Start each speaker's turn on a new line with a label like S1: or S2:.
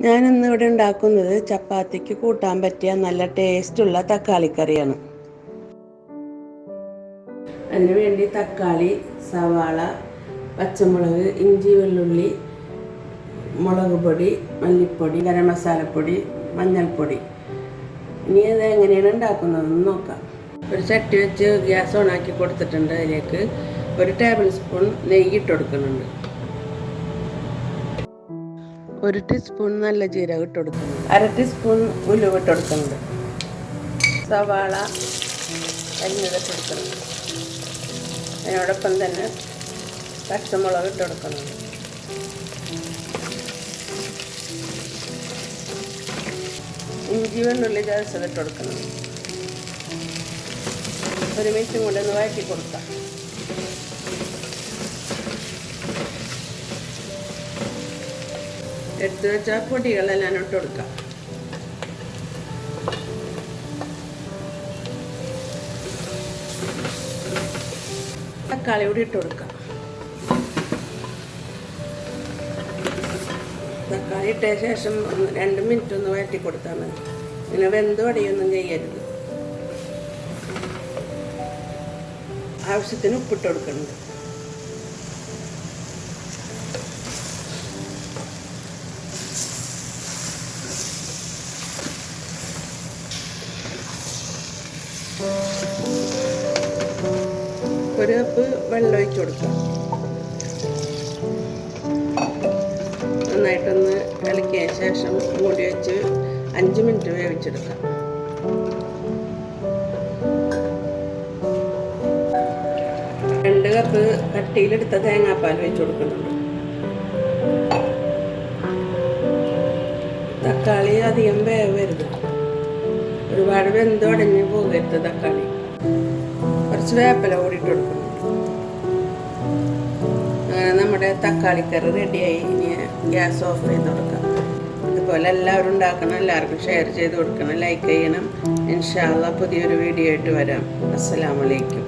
S1: ഞാനിന്ന് ഇവിടെ ഉണ്ടാക്കുന്നത് ചപ്പാത്തിക്ക് കൂട്ടാൻ പറ്റിയ നല്ല ടേസ്റ്റുള്ള തക്കാളിക്കറിയാണ്. അതിനുവേണ്ടി തക്കാളി, സവാള, പച്ചമുളക്, ഇഞ്ചി, വെള്ളുള്ളി, മുളക് പൊടി, മല്ലിപ്പൊടി, ഗരം മസാലപ്പൊടി, മഞ്ഞൾപ്പൊടി. ഇനി ഇത് എങ്ങനെയാണ് ഉണ്ടാക്കുന്നതെന്ന് നോക്കാം. ഒരു ചട്ടി വെച്ച് ഗ്യാസ് ഓണാക്കി കൊടുത്തിട്ടുണ്ട്. അതിലേക്ക് 1 ടേബിൾ സ്പൂൺ നെയ്യ് ഇട്ട് കൊടുക്കുന്നുണ്ട്. 1 ടീസ്പൂൺ നല്ല ജീരകം ഇട്ട് കൊടുക്കുന്നുണ്ട്. 1/2 ടീസ്പൂൺ ഉലുവ ഇട്ട് കൊടുക്കുന്നുണ്ട്. സവാള അരിഞ്ഞിട്ട് കൊടുക്കുന്നുണ്ട്. അതിനോടൊപ്പം തന്നെ പച്ചമുളക് ഇട്ട് കൊടുക്കുന്നുണ്ട്. ഇഞ്ചി വെള്ളുള്ളി ചതച്ചത് ഇട്ട് കൊടുക്കുന്നുണ്ട്. 1 മിനിറ്റും കൂടെ ഒന്ന് വഴറ്റി കൊടുക്കാം. എടുത്ത് വെച്ച പൊടികളെല്ലാം ഇട്ട് കൊടുക്കാം. തക്കാളി കൂടി ഇട്ട് കൊടുക്കാം. തക്കാളി ഇട്ട ശേഷം 2 മിനിറ്റ് ഒന്ന് വഴറ്റി കൊടുത്താൽ മതി. പിന്നെ വെന്ത് വടിയൊന്നും ചെയ്യരുത്. ആവശ്യത്തിന് ഉപ്പിട്ട് കൊടുക്കുന്നുണ്ട്. ഒരു കപ്പ് വെള്ളം ഒഴിച്ച് കൊടുക്കാം. നന്നായിട്ടൊന്ന് ഇളക്കിയ ശേഷം മൂടി വെച്ച് 5 മിനിറ്റ് വേവിച്ചെടുക്കാം. രണ്ട് കപ്പ് കട്ടിയിലെടുത്ത തേങ്ങാപ്പാൽ ഒഴിച്ച് കൊടുക്കുന്നുണ്ട്. തക്കാളി അധികം വേവരുത്, ഒരുപാട് വെന്തുടഞ്ഞ് പോകരുത് തക്കാളി. കുറച്ച് വേപ്പില കൂടി ഇട്ട് കൊടുക്കുന്നുണ്ട്. അങ്ങനെ നമ്മുടെ തക്കാളിക്കറി റെഡിയായി. ഇനി ഗ്യാസ് ഓഫ് ചെയ്ത് കൊടുക്കാം. ഇതുപോലെ എല്ലാവരും ഉണ്ടാക്കണം, എല്ലാവർക്കും ഷെയർ ചെയ്ത് കൊടുക്കണം, ലൈക്ക് ചെയ്യണം. ഇൻഷാ അല്ലാഹ് പുതിയൊരു വീഡിയോ ആയിട്ട് വരാം. അസ്സലാമു അലൈക്കും.